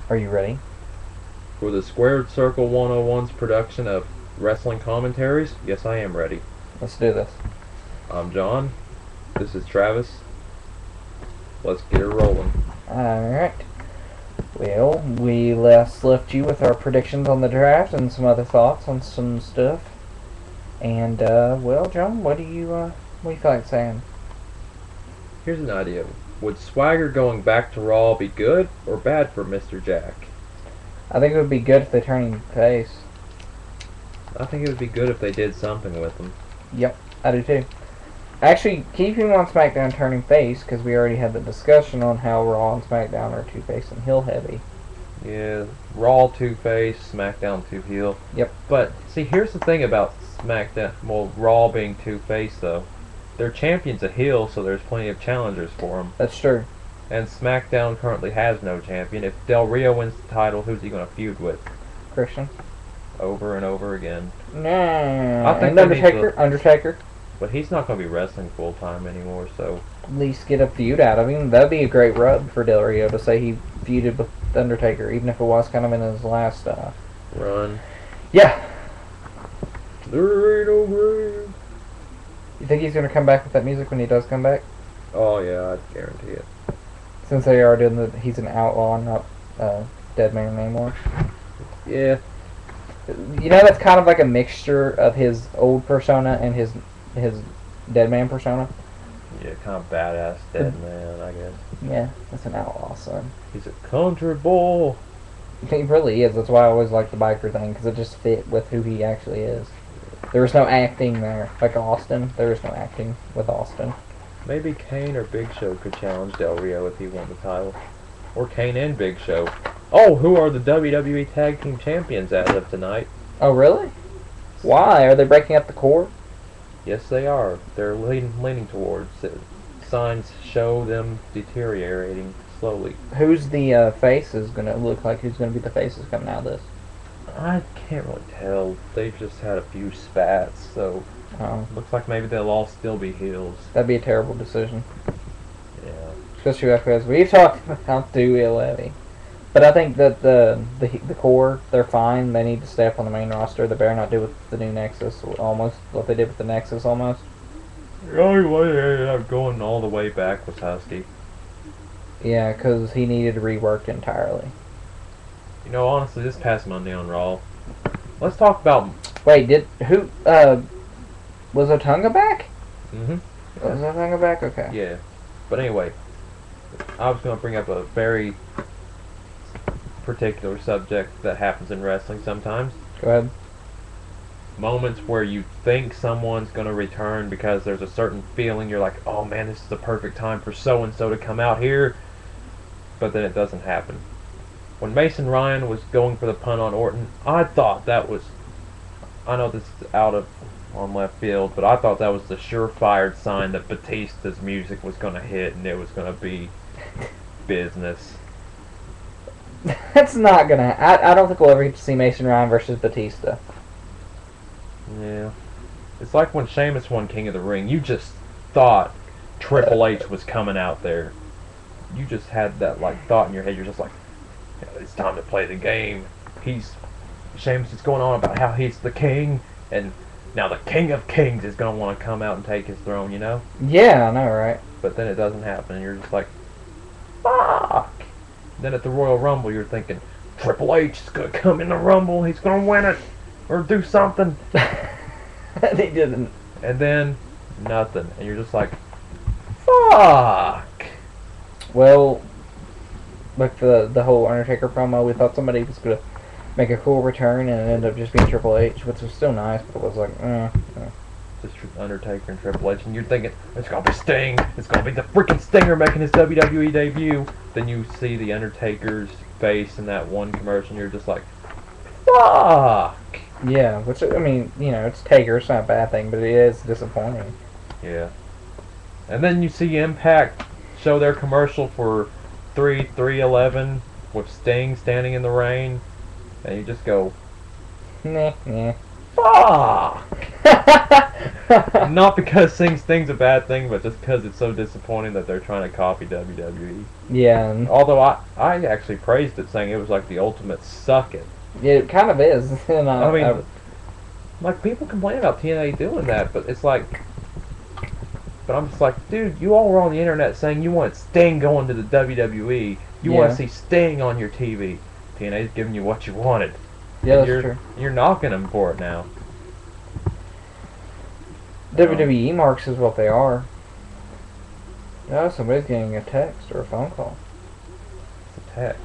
Are you ready? For the Squared Circle 101's production of wrestling commentaries, yes, I am ready. Let's do this. I'm John. This is Travis. Let's get it rolling. Alright. Well, we last left you with our predictions on the draft and some other thoughts on some stuff. And, well, John, what do you feel like saying? Here's an idea. Would Swagger going back to Raw be good or bad for Mr. Jack? I think it would be good if they turn him face. I think it would be good if they did something with him. Yep, I do too. Actually, keep him on SmackDown turning face, because we already had the discussion on how Raw and SmackDown are two-face and heel heavy. Yeah, Raw 2-face, SmackDown 2-heel. Yep. But, see, here's the thing about SmackDown, well, Raw being 2-face, though. Their champion's a heel, so there's plenty of challengers for him. That's true. And SmackDown currently has no champion. If Del Rio wins the title, who's he going to feud with? Christian. Over and over again. Nah. I think And they need Undertaker. Undertaker. But he's not going to be wrestling full time anymore, so. At least get a feud out of him. That'd be a great rub for Del Rio to say he feuded with Undertaker, even if it was kind of in his last Run. Yeah. There ain't no grave. You think he's gonna come back with that music when he does come back? Oh, yeah, I'd guarantee it. Since they are doing he's an outlaw, not dead man anymore. Yeah. You know, that's kind of like a mixture of his old persona and his dead man persona. Yeah, kind of badass dead man, I guess. Yeah, that's an outlaw, son. He's a country boy. He really is. That's why I always like the biker thing, because it just fit with who he actually is. There was no acting there. Like Austin, there was no acting with Austin. Maybe Kane or Big Show could challenge Del Rio if he won the title. Or Kane and Big Show. Oh, who are the WWE Tag Team Champions as of tonight? Oh, really? Why? Are they breaking up the core? Yes, they are. They're leaning towards it. Signs show them deteriorating slowly. Who's the face is going to look like? Who's going to be the faces coming out of this? I can't really tell. They've just had a few spats, so looks like maybe they'll all still be heels. That'd be a terrible decision. Yeah. Especially because we've talked about Duo Levy. But I think that the core, they're fine. They need to stay up on the main roster. They better not do with the new Nexus, almost what they did with the Nexus, almost. The only way they ended up going all the way back was Husky. Yeah, because he needed reworked entirely. You know, honestly, this past Monday on Raw, let's talk about... Wait, was Otunga back? Mm-hmm. Was Otunga back? Okay. Yeah. But anyway, I was going to bring up a very particular subject that happens in wrestling sometimes. Go ahead. Moments where you think someone's going to return because there's a certain feeling, you're like, oh man, this is the perfect time for so-and-so to come out here, but then it doesn't happen. When Mason Ryan was going for the punt on Orton, I thought that was, I know this is on left field, but I thought that was the surefire sign that Batista's music was going to hit and it was going to be business. That's not gonna. I don't think we'll ever get to see Mason Ryan versus Batista. Yeah. It's like when Sheamus won King of the Ring. You just thought Triple H was coming out there. You just had that like thought in your head. You're just like, it's time to play the game. Sheamus is going on about how he's the king, and now the King of Kings is going to want to come out and take his throne, you know? Yeah, I know, right? But then it doesn't happen, and you're just like, fuck! Then at the Royal Rumble, you're thinking, Triple H is going to come in the Rumble, he's going to win it, or do something. They didn't. And then, nothing. And you're just like, fuck! Well, with the whole Undertaker promo, we thought somebody was going to make a cool return, and it ended up just being Triple H, which was still nice, but it was like, Just Undertaker and Triple H, and you're thinking, it's going to be Sting, it's going to be the freaking Stinger making his WWE debut. Then you see the Undertaker's face in that one commercial, and you're just like, fuck! Yeah, which, I mean, you know, it's Taker, it's not a bad thing, but it is disappointing. Yeah. And then you see Impact show their commercial for 311 with Sting standing in the rain, and you just go, Nah. fuck! Not because Sting's a bad thing, but just because it's so disappointing that they're trying to copy WWE. Yeah, and Although I actually praised it, saying it was like the ultimate suck it. it kind of is. And I mean, like, people complain about TNA doing that, but it's like... But I'm just like, dude, you all were on the internet saying you want Sting going to the WWE. You want to see Sting on your TV. TNA's giving you what you wanted. Yeah, that's you're, true. You're knocking them for it now. WWE marks is what they are. Oh, somebody's getting a text or a phone call. It's a text.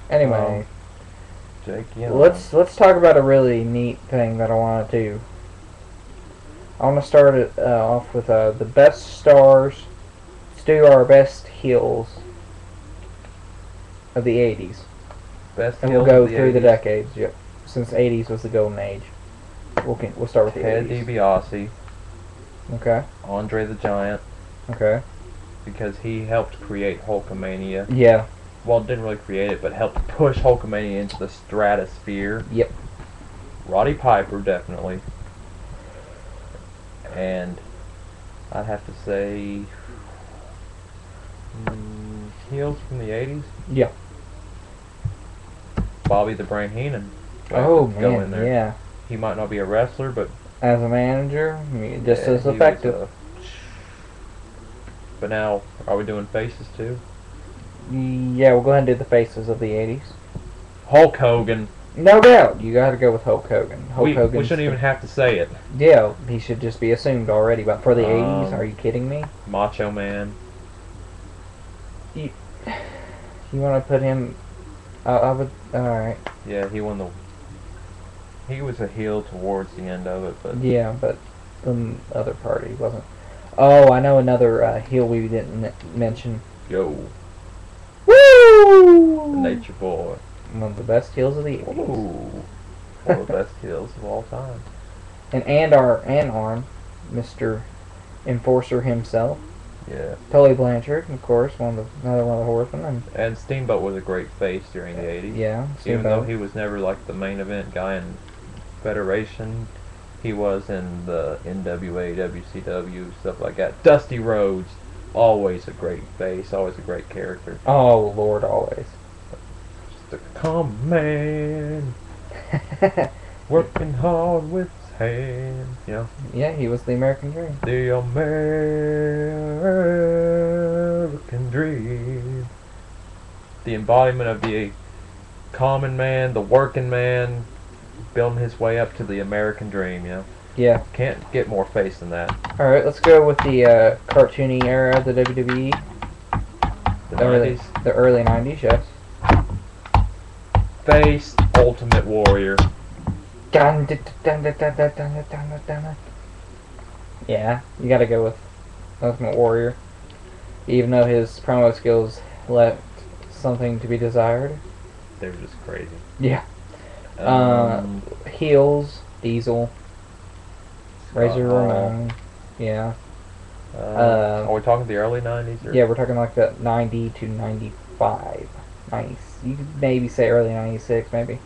Anyway, Jake, let's talk about a really neat thing that I want to do. I want to start it off with the best stars. Let's do our best heels of the 80s. Best And heels we'll go of the through the 80s. decades, yep. Since 80s was the golden age. We'll start with the Ted 80s. DiBiase, Okay, Andre the Giant, okay. because he helped create Hulkamania. Yeah, Well, didn't really create it, but helped push Hulkamania into the stratosphere. yep. Roddy Piper, definitely. And I'd have to say... heels from the 80s? Yeah. Bobby the Brain Heenan. Oh, Go in man, there. yeah. He might not be a wrestler, but... As a manager, just yeah, as he was, effective. But now, are we doing faces too? Yeah, we'll go ahead and do the faces of the 80s. Hulk Hogan. No doubt, you gotta go with Hulk Hogan. We Hogan's shouldn't even have to say it. Yeah, he should just be assumed already. But for the 80s, are you kidding me? Macho Man. You want to put him? I would. All right. Yeah, he won the... He was a heel towards the end of it, but... Yeah, but the other party wasn't. Oh, I know another heel we didn't mention. Yo, Woo! the Nature Boy. One of the best heels of the 80s. Ooh. One of the best heels of all time. And arm, Mr. Enforcer himself. Yeah. Tully Blanchard, of course, another one of the horsemen. And Steamboat was a great face during the 80s. Yeah, Even though Steamboat. he was never like the main event guy in Federation, he was in the NWA, WCW, stuff like that. Dusty Rhodes, always a great face, always a great character. Oh, Lord, always. Just a common man, working hard with his hands, you know. Yeah, he was the American Dream. The American Dream. The embodiment of the common man, the working man, building his way up to the American Dream, you know. Yeah. Can't get more face than that. Alright, let's go with the cartoony era of the WWE. The 90s. The early 90s, yes. Face, Ultimate Warrior. Yeah, you gotta go with Ultimate Warrior. Even though his promo skills left something to be desired. They were just crazy. Yeah. Um, Heels, Diesel, Razor Hall. Ramon. Yeah. are we talking the early 90s? Or? Yeah, we're talking like the 90 to 95. Nice. You could maybe say early 96, maybe.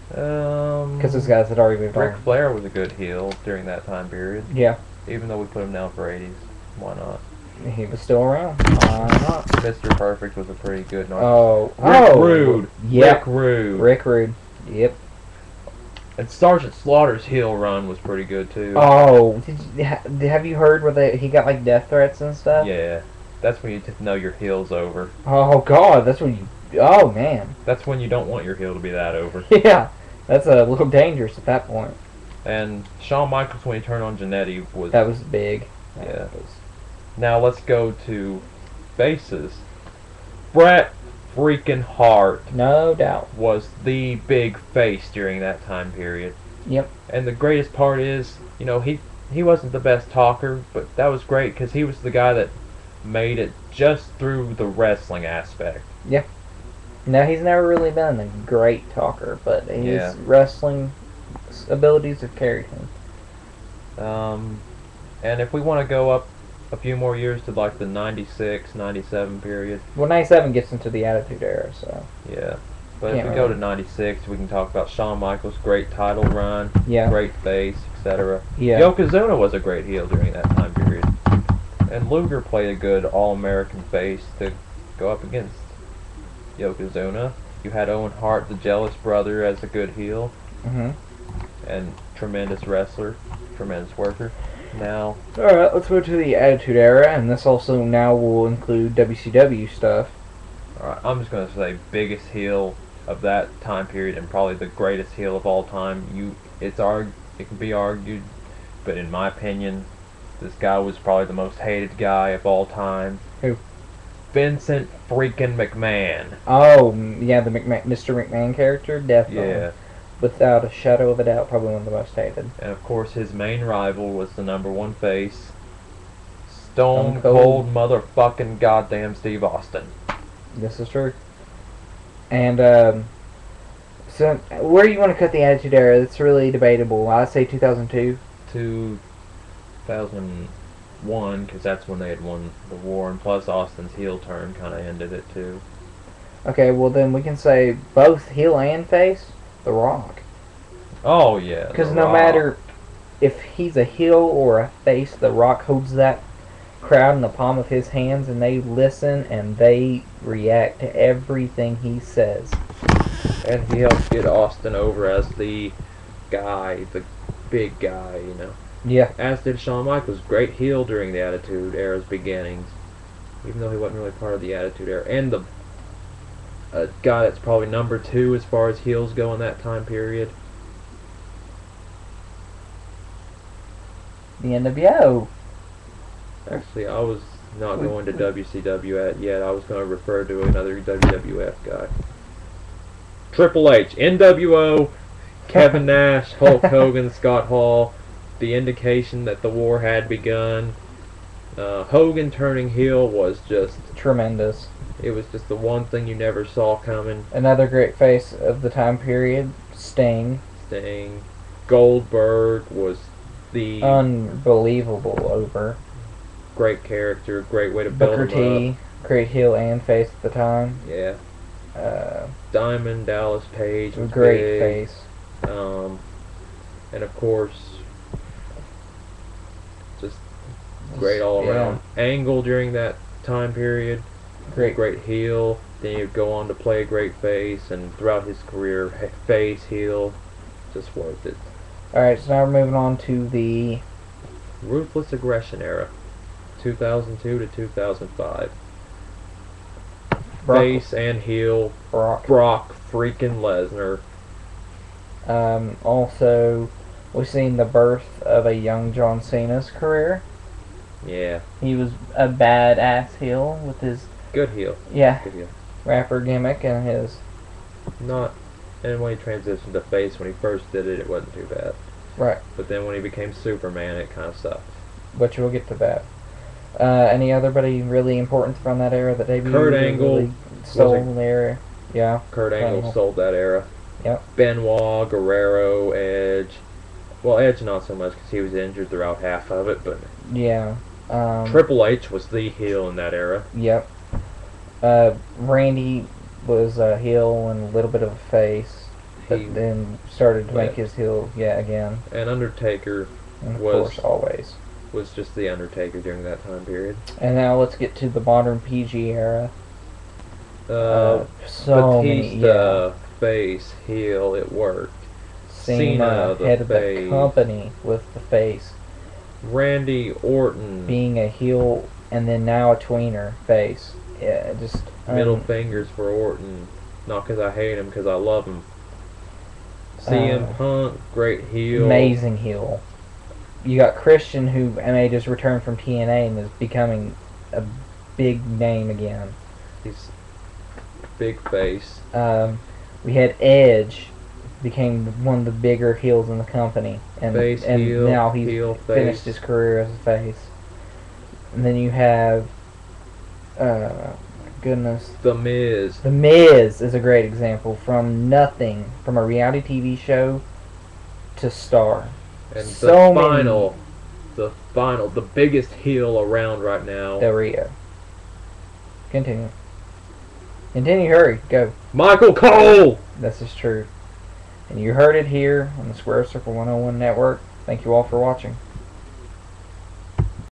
Because those guys had already moved Ric on. Flair was a good heel during that time period. Yeah. Even though we put him down for 80s. Why not? He was still around. Why not? Mr. Perfect was a pretty good one. Oh. Rude. Yep. Rick Rude. Rick Rude. Yep. And Sergeant Slaughter's heel run was pretty good too. Oh, have you heard where he got like death threats and stuff? Yeah. That's when you know your heel's over. Oh God, that's when you. Oh man. That's when you don't want your heel to be that over. Yeah, that's a little dangerous at that point. And Shawn Michaels, when he turned on Jannetty, was... That was big. Yeah. Now let's go to faces. Bret freaking Hart No doubt. was the big face during that time period. Yep. And the greatest part is, you know, he wasn't the best talker, but that was great because he was the guy that made it just through the wrestling aspect. Yeah. Now he's never really been a great talker, but his wrestling abilities have carried him. And if we want to go up a few more years to like the 96, 97 period. Well, 97 gets into the Attitude Era, so. Yeah. But if we go to 96, we can talk about Shawn Michaels' great title run, Yeah. great face, etc. Yeah. Yokozuna was a great heel during that time period. And Luger played a good All-American face to go up against Yokozuna. You had Owen Hart, the jealous brother, as a good heel. Mm-hmm. And tremendous wrestler, tremendous worker. Now, alright, let's move to the Attitude Era, and this also now will include WCW stuff. alright, I'm just going to say biggest heel of that time period and probably the greatest heel of all time. It can be argued, but in my opinion, this guy was probably the most hated guy of all time. Who? Vincent freaking McMahon. Oh, yeah, the Mr. McMahon character? Definitely. Yeah. Without a shadow of a doubt, probably one of the most hated. And of course, his main rival was the #1 face, Stone Cold motherfucking goddamn Steve Austin. This is true. And, so, where do you want to cut the Attitude Era? It's really debatable. I say 2002. 2001, because that's when they had won the war, and plus Austin's heel turn kind of ended it too. Okay, well then we can say both heel and face, The Rock. Oh yeah. Because no matter if he's a heel or a face, The Rock holds that crowd in the palm of his hands, and they listen and they react to everything he says. And he helped get Austin over as the guy, the big guy, you know. Yeah. As did Shawn Michaels, great heel during the Attitude Era's beginnings, even though he wasn't really part of the Attitude Era. And the guy that's probably #2 as far as heels go in that time period. The NWO. Actually, I was not going to WCW yet. I was going to refer to another WWF guy. Triple H, NWO, Kevin Nash, Hulk Hogan, Scott Hall. The indication that the war had begun. Hogan turning heel was just tremendous. It was just the one thing you never saw coming. Another great face of the time period, Sting. Goldberg was the unbelievable over. Great character, great way to build Booker T, up. Great heel and face at the time. Yeah. Diamond Dallas Page was great big. face. And of course, just great all around. Angle during that time period, great heel. Then he'd go on to play a great face, and throughout his career, face, heel, just worth it. Alright, so now we're moving on to the Ruthless Aggression Era, 2002 to 2005. Face and heel, Brock freaking Lesnar. Also, we've seen the birth of a young John Cena's career. Yeah. He was a badass heel with his... Good heel. Yeah. Good heel. Rapper gimmick and his... And when he transitioned to face, when he first did it, it wasn't too bad. Right. But then when he became Superman, it kind of sucked. But we'll get to that. Anybody really important from that era that debuted? Kurt Angle really stole the era. Yeah. Kurt Angle sold that era. Yep. Benoit, Guerrero, Edge. Well, Edge not so much because he was injured throughout half of it, but yeah. Triple H was the heel in that era. Yep. Randy was a heel and a little bit of a face, but then started to make his heel again. And Undertaker and of course always was just the Undertaker during that time period. And now let's get to the modern PG era. So Batista, face, heel, it worked. Cena the head of face. the company with the face. Randy Orton being a heel and then now a tweener face. Yeah, just middle fingers for Orton. Not because I hate him, because I love him. CM Punk, great heel. Amazing heel. You got Christian, who made his return from TNA and is becoming a big name again. He's big face. We had Edge, became one of the bigger heels in the company, and heel, now he's finished face. his career as a face. And then you have, goodness, The Miz. The Miz is a great example. From nothing, from a reality TV show to star. And So the biggest heel around right now. Del Rio. Continue. Continue, hurry, go. Michael Cole! This is true. And you heard it here on the Square Circle 101 Network. Thank you all for watching.